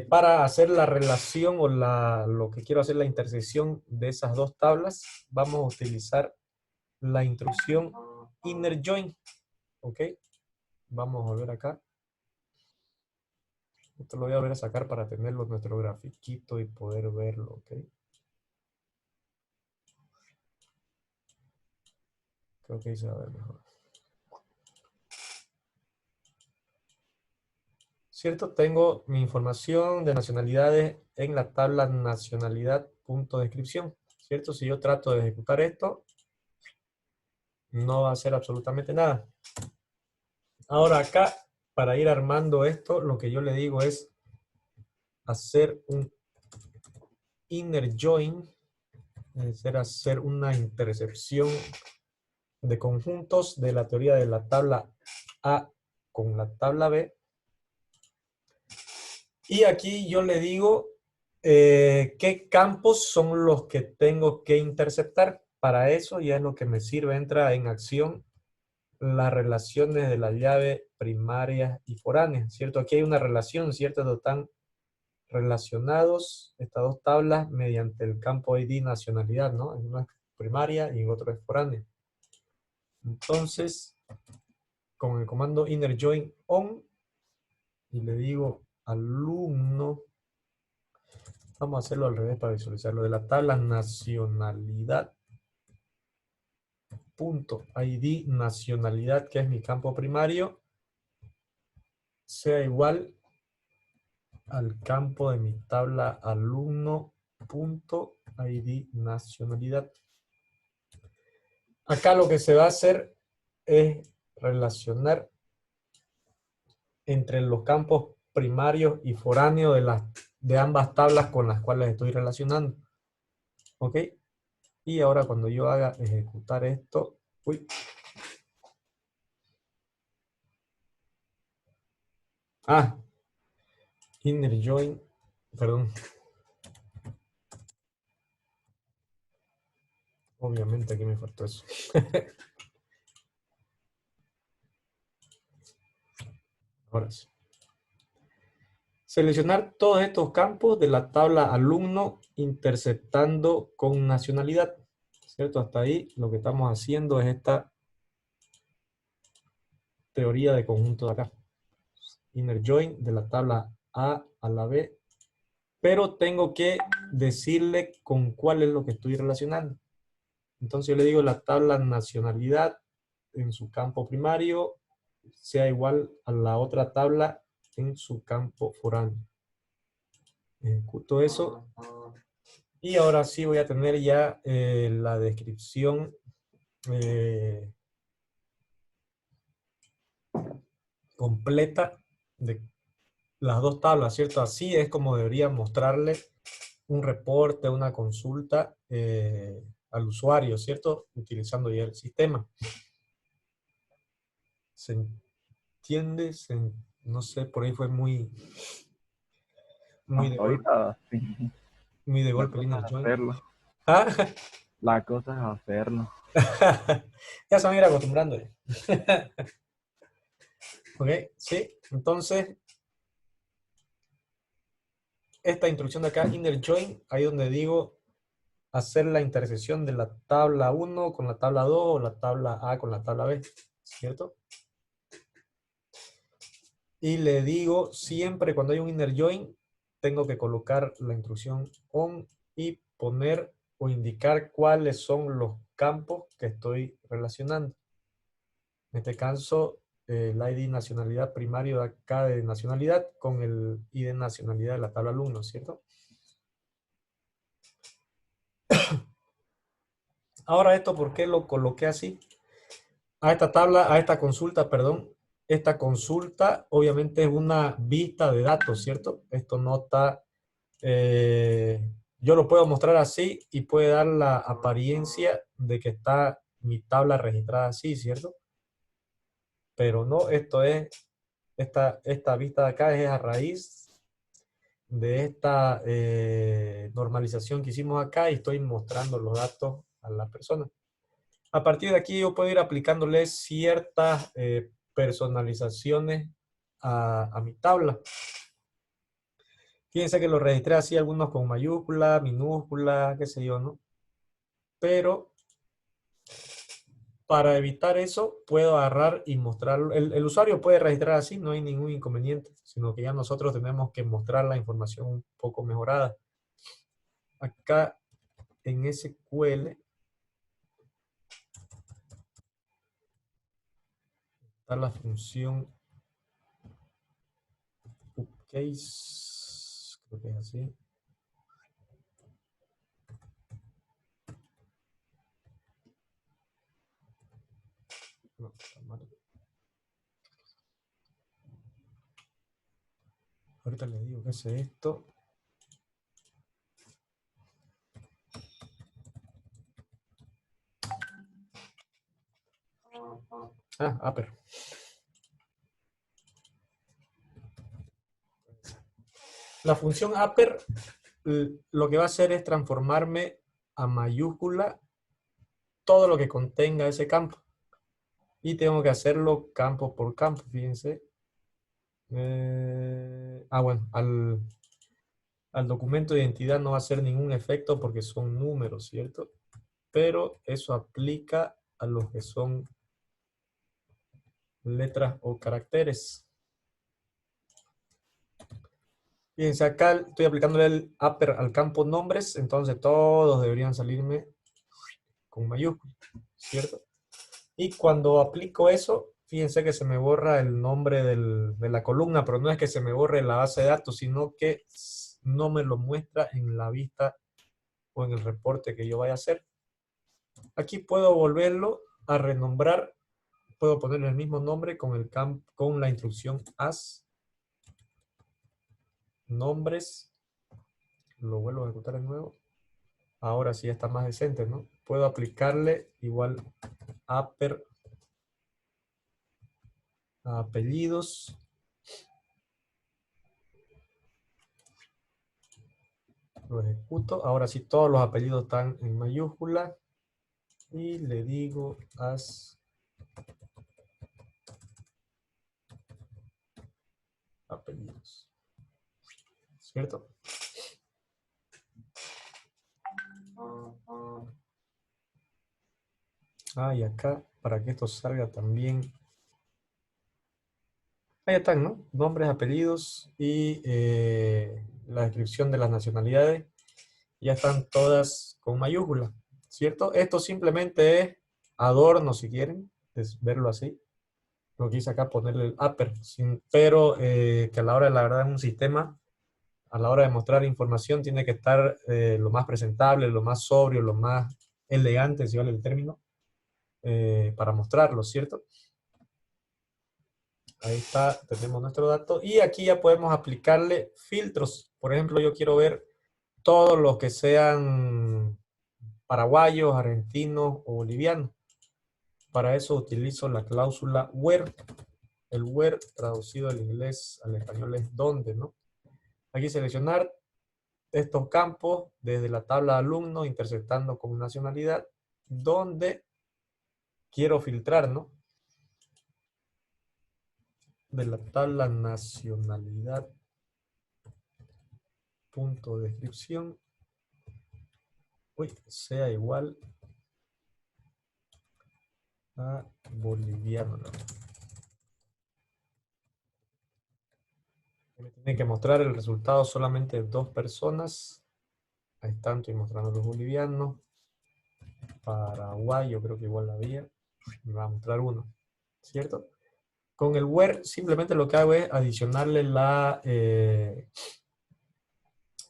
para hacer la relación o lo que quiero hacer, la intersección de esas dos tablas, vamos a utilizar la instrucción inner join, ¿ok? Vamos a volver acá. Esto lo voy a volver a sacar para tenerlo en nuestro grafiquito y poder verlo, ¿ok? Creo que ahí se va a ver mejor. ¿Cierto? Tengo mi información de nacionalidades en la tabla nacionalidad.descripción, ¿cierto? Si yo trato de ejecutar esto, no va a hacer absolutamente nada. Ahora acá, para ir armando esto, lo que yo le digo es hacer un inner join, es decir, hacer una intercepción de conjuntos de la teoría de la tabla A con la tabla B. Y aquí yo le digo qué campos son los que tengo que interceptar. Para eso ya es lo que me sirve, entra en acción las relaciones de la llave primaria y foránea, ¿cierto? Aquí hay una relación, ¿cierto? Están relacionados estas dos tablas mediante el campo ID nacionalidad, ¿no? En una es primaria y en otro es foránea. Entonces, con el comando inner join on, y le digo alumno, vamos a hacerlo al revés para visualizarlo, de la tabla nacionalidad, punto ID nacionalidad, que es mi campo primario, sea igual al campo de mi tabla alumno, punto ID nacionalidad. Acá lo que se va a hacer es relacionar entre los campos primarios y foráneos de ambas tablas con las cuales estoy relacionando. ¿Ok? Y ahora cuando yo haga ejecutar esto, uy. Ah, inner join, perdón. Obviamente aquí me faltó eso. Ahora sí. Seleccionar todos estos campos de la tabla alumno interceptando con nacionalidad. ¿Cierto? Hasta ahí lo que estamos haciendo es esta teoría de conjunto de acá. Inner join de la tabla A a la B. Pero tengo que decirle con cuál es lo que estoy relacionando. Entonces yo le digo la tabla nacionalidad en su campo primario sea igual a la otra tabla en su campo foráneo. Ejecuto eso. Y ahora sí voy a tener ya la descripción completa de las dos tablas, ¿cierto? Así es como debería mostrarle un reporte, una consulta al usuario, ¿cierto? Utilizando ya el sistema. ¿Se entiende? No sé, por ahí fue muy de golpe, Ahorita sí. muy de La golpe el cosa inner es join. hacerlo. Ah, La cosa es hacerlo. ya se van a ir acostumbrando. Ok, sí. Entonces, esta instrucción de acá, inner join, ahí donde digo hacer la intersección de la tabla 1 con la tabla 2 o la tabla A con la tabla B, ¿cierto? Y le digo siempre cuando hay un inner join, tengo que colocar la instrucción on y poner o indicar cuáles son los campos que estoy relacionando. En este caso, el ID nacionalidad primario de acá de nacionalidad con el ID nacionalidad de la tabla alumno, ¿cierto? Ahora esto, ¿por qué lo coloqué así? A esta tabla, a esta consulta, perdón. Esta consulta obviamente es una vista de datos, ¿cierto? Esto no está... yo lo puedo mostrar así y puede dar la apariencia de que está mi tabla registrada así, ¿cierto? Pero no, esto es... Esta vista de acá es a raíz de esta normalización que hicimos acá y estoy mostrando los datos a la persona. A partir de aquí yo puedo ir aplicándole ciertas personalizaciones a mi tabla. Fíjense que lo registré así, algunos con mayúscula, minúscula, qué sé yo, ¿no? Pero para evitar eso, puedo agarrar y mostrarlo. El usuario puede registrar así, no hay ningún inconveniente, sino que ya nosotros tenemos que mostrar la información un poco mejorada. Acá en SQL está la función upcase, creo que es así. No, está mal. Ahorita les digo qué es esto. Upper. La función upper lo que va a hacer es transformarme a mayúscula todo lo que contenga ese campo. Y tengo que hacerlo campo por campo, fíjense. Bueno, al documento de identidad no va a hacer ningún efecto porque son números, ¿cierto? Pero eso aplica a los que son letras o caracteres. Fíjense, acá estoy aplicándole el upper al campo nombres, entonces todos deberían salirme con mayúsculas, ¿cierto? Y cuando aplico eso, fíjense que se me borra el nombre de la columna, pero no es que se me borre la base de datos, sino que no me lo muestra en la vista o en el reporte que yo vaya a hacer. Aquí puedo volverlo a renombrar, puedo ponerle el mismo nombre con la instrucción as nombres, lo vuelvo a ejecutar de nuevo. Ahora sí está más decente, ¿no? Puedo aplicarle igual upper a apellidos. Lo ejecuto. Ahora sí todos los apellidos están en mayúscula. Y le digo as apellidos. ¿cierto? Ah, y acá, para que esto salga también. Ahí están, ¿no? Nombres, apellidos y la descripción de las nacionalidades. Ya están todas con mayúscula, ¿cierto? Esto simplemente es adorno, si quieren, es verlo así. Lo que hice acá, ponerle el upper, pero que a la hora de la verdad es un sistema, a la hora de mostrar información tiene que estar lo más presentable, lo más sobrio, lo más elegante, si vale el término, para mostrarlo, ¿cierto? Ahí está, tenemos nuestro dato. Y aquí ya podemos aplicarle filtros. Por ejemplo, yo quiero ver todos los que sean paraguayos, argentinos o bolivianos. Para eso utilizo la cláusula where. El where traducido al inglés, al español es donde, ¿no? Aquí seleccionar estos campos desde la tabla de alumnos, intersectando con nacionalidad, donde quiero filtrar, ¿no? De la tabla nacionalidad, punto de descripción, sea igual a boliviano, ¿no? Me tiene que mostrar el resultado solamente de 2 personas. Ahí están, estoy mostrando los bolivianos. Paraguay, yo creo que igual la había. Me va a mostrar uno, ¿cierto? Con el where simplemente lo que hago es adicionarle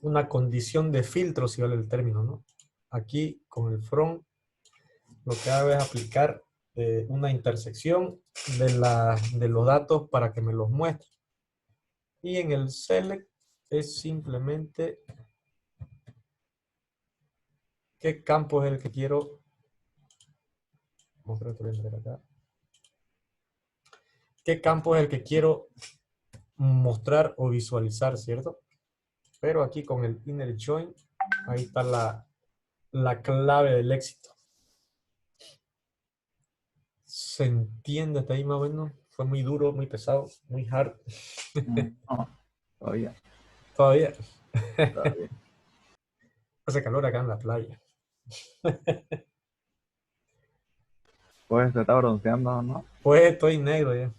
una condición de filtro, si vale el término, ¿no? Aquí con el from lo que hago es aplicar una intersección de los datos para que me los muestre. Y en el select es simplemente qué campo es el que quiero mostrar. Acá. ¿Qué campo es el que quiero mostrar o visualizar, cierto? Pero aquí con el inner join, ahí está la clave del éxito. ¿Se entiende hasta ahí más o menos? Fue muy duro, muy pesado, muy hard. No, todavía, Todavía todavía. hace calor acá en la playa. Pues se está bronceando, ¿no? Pues estoy negro ya.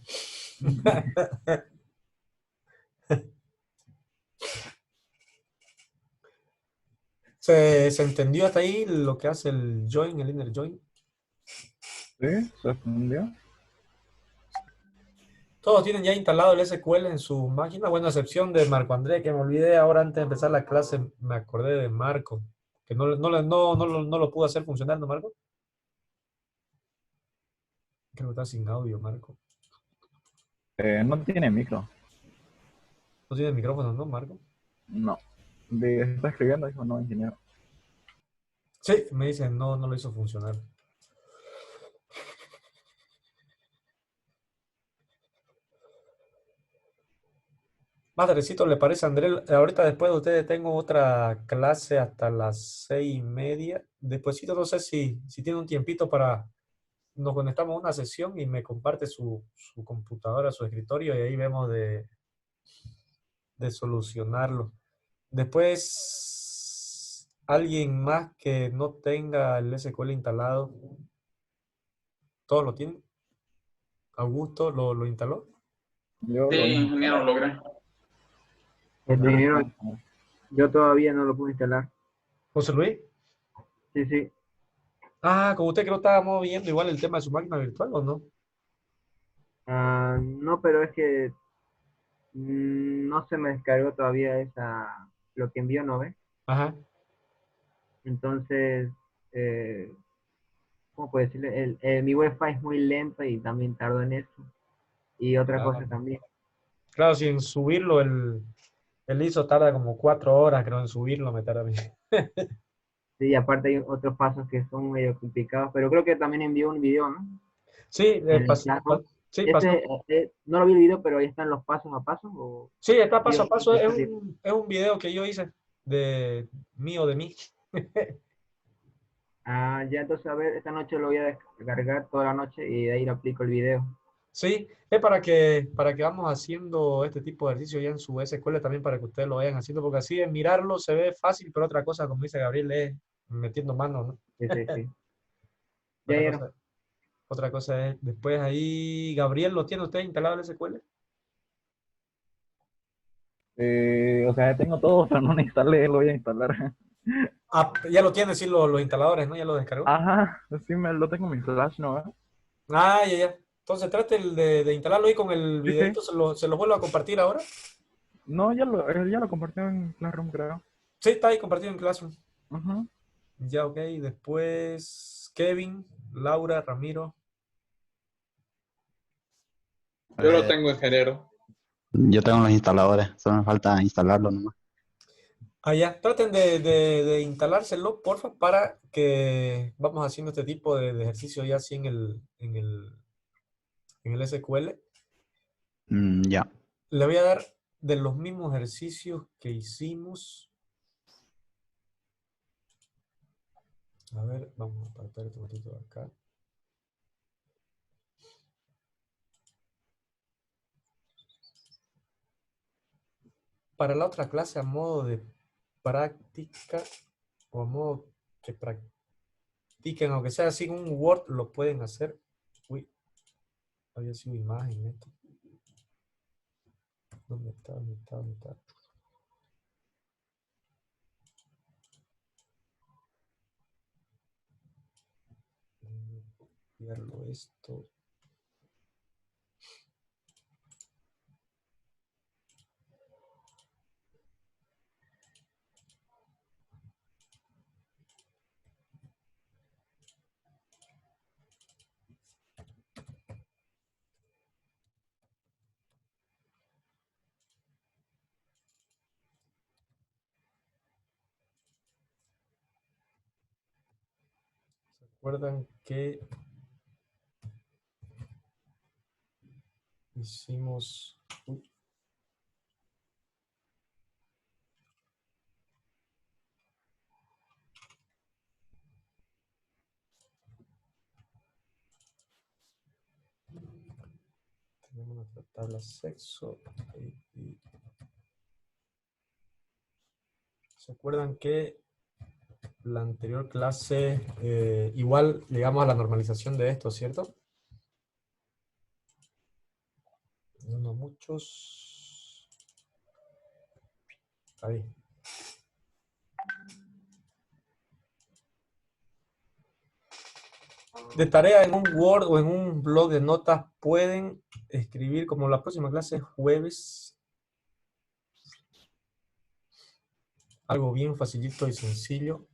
¿Se entendió hasta ahí lo que hace el join, el inner join? Sí, se fundió. Todos tienen ya instalado el SQL en su máquina. Bueno, a excepción de Marco Andrés, que me olvidé ahora antes de empezar la clase, me acordé de Marco, que no lo pudo hacer funcionar, ¿no, Marco? Creo que está sin audio, Marco. No tiene micro. No tiene micrófono, ¿no, Marco? No. Está escribiendo, dijo, no, ingeniero. Sí, me dicen, no lo hizo funcionar. Más tardecito, ¿le parece, Andrés? Ahorita después de ustedes tengo otra clase hasta las 6:30. Despuésito, no sé si tiene un tiempito para... Nos conectamos a una sesión y me comparte su computadora, su escritorio, y ahí vemos de solucionarlo. Después, alguien más que no tenga el SQL instalado, ¿todos lo tienen? ¿Augusto lo instaló? Yo Sí, lo ingeniero, logré. Ingeniero, yo todavía no lo pude instalar. José Luis. Sí, sí. Ah, como usted creo que estábamos viendo igual el tema de su máquina virtual, ¿o no? Ah, no, pero es que no se me descargó todavía lo que envió, ¿no ve? Ajá. Entonces, eh, ¿cómo puedo decirle? Mi Wi-Fi es muy lento y también tardo en eso. Y otra Claro. cosa también. Claro, si en subirlo el ISO tarda como 4 horas, creo, en subirlo me tarda bien. Sí, aparte hay otros pasos que son medio complicados, pero creo que también envió un video, ¿no? Sí, En el chat. sí, pasó. Ese, no lo vi el video, pero ahí están los pasos a paso. Sí, está paso a Digo, paso. Es un video que yo hice de mí. Ah, ya entonces a ver, esta noche lo voy a descargar toda la noche y de ahí le aplico el video. Sí, es para que vamos haciendo este tipo de ejercicio ya en su SQL también para que ustedes lo vayan haciendo, porque así de mirarlo se ve fácil, pero otra cosa, como dice Gabriel, es metiendo manos, ¿no? Sí, sí, sí. Ya, Otra ya no. cosa, otra cosa es, después ahí, Gabriel, ¿lo tiene usted instalado el SQL? O sea, ya tengo todo, pero no lo instalé, lo voy a instalar. Ah, ya lo tiene, sí, los instaladores, ¿no? Ya lo descargó. Ajá, sí, lo tengo en mi flash, ¿no? Ah, ya, ya. Entonces trate de instalarlo ahí con el Sí, sí. videito, se lo vuelvo a compartir ahora. No, ya lo compartí en Classroom, creo. Sí, está ahí compartido en Classroom. Ujú. Ya, ok. Después, Kevin, Laura, Ramiro. Yo lo tengo, ingeniero. Yo tengo los instaladores, solo me falta instalarlo nomás. Ah, ya. Traten de instalárselo, porfa, para que vamos haciendo este tipo de ejercicio ya así en el SQL. Ya. Le voy a dar de los mismos ejercicios que hicimos. A ver, vamos a apartar este ratito de acá. Para la otra clase, a modo de práctica, o a modo que practiquen, aunque sea así en un Word, lo pueden hacer. Uy, había sido imagen esto. ¿Dónde está? ¿Dónde está? ¿Dónde está? Copiarlo esto. ¿Se acuerdan que hicimos... Uy, tenemos nuestra tabla sexo. Y ¿se acuerdan que la anterior clase igual llegamos a la normalización de esto, ¿cierto? No muchos. Ahí. De tarea en un Word o en un blog de notas pueden escribir, como la próxima clase es jueves, algo bien facilito y sencillo.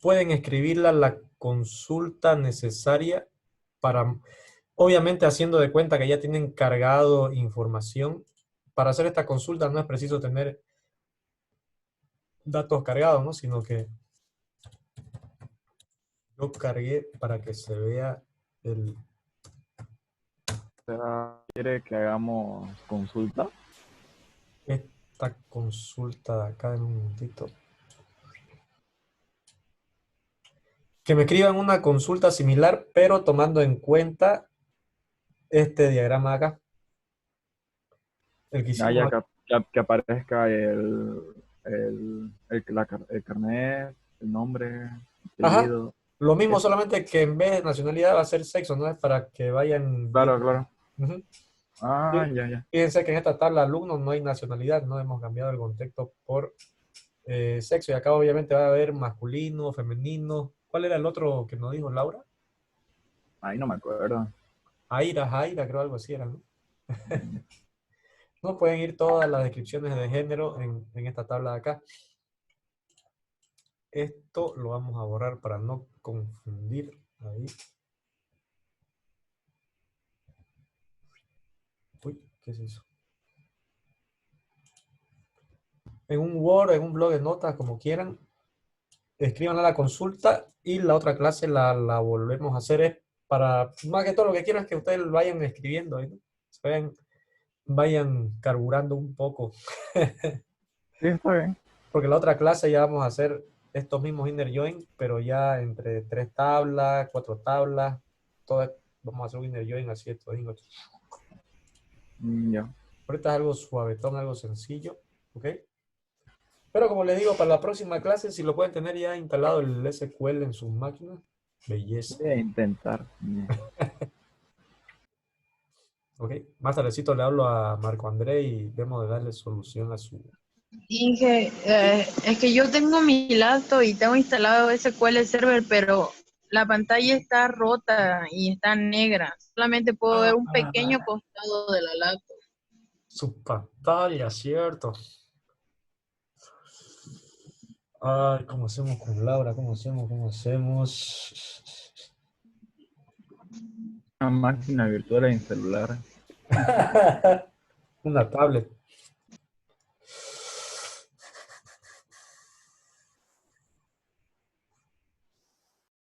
Pueden escribirla la consulta necesaria para, obviamente haciendo de cuenta que ya tienen cargado información. Para hacer esta consulta no es preciso tener datos cargados, ¿no? Sino que yo cargué para que se vea el... O sea, ¿quiere que hagamos consulta? esta consulta de acá en un momentito. Que me escriban una consulta similar, pero tomando en cuenta este diagrama de acá. El que Ah, ya hicimos aquí. que aparezca el carnet, el nombre, Ajá. apellido. Lo mismo, Eso. solamente que en vez de nacionalidad va a ser sexo, ¿no? Es para que vayan Claro, viendo. claro. Ujú. Ah, Sí. ya, ya. Fíjense que en esta tabla alumnos no hay nacionalidad, no hemos cambiado el contexto por sexo. Y acá obviamente va a haber masculino, femenino. ¿Cuál era el otro que nos dijo Laura? Ay, no me acuerdo. Jaira, creo algo así era, ¿no? No pueden ir todas las descripciones de género en esta tabla de acá. Esto lo vamos a borrar para no confundir. Ahí. Uy, ¿qué es eso? En un Word, en un blog de notas, como quieran, escriban la consulta y la otra clase la volvemos a hacer. Es para, más que todo lo que quiero es que ustedes vayan escribiendo, ¿no? Vayan carburando un poco. Sí, está bien. Porque la otra clase ya vamos a hacer estos mismos inner join, pero ya entre 3 tablas, 4 tablas, todo, Vamos a hacer un inner join así de todingo. Ya. Ahorita es algo suavetón, algo sencillo, ¿ok? Pero como les digo, para la próxima clase, si lo pueden tener ya instalado el SQL en sus máquinas, belleza. Voy a intentar. ¿Ok? Más tardecito le hablo a Marco André y vemos de darle solución a su... Inge, es que yo tengo mi laptop y tengo instalado SQL Server, pero la pantalla está rota y está negra. Solamente puedo ver un pequeño costado de la laptop. Su pantalla, ¿cierto? Ay, ¿cómo hacemos con Laura? ¿Cómo hacemos? ¿Cómo hacemos? Una máquina virtual en celular. Una tablet.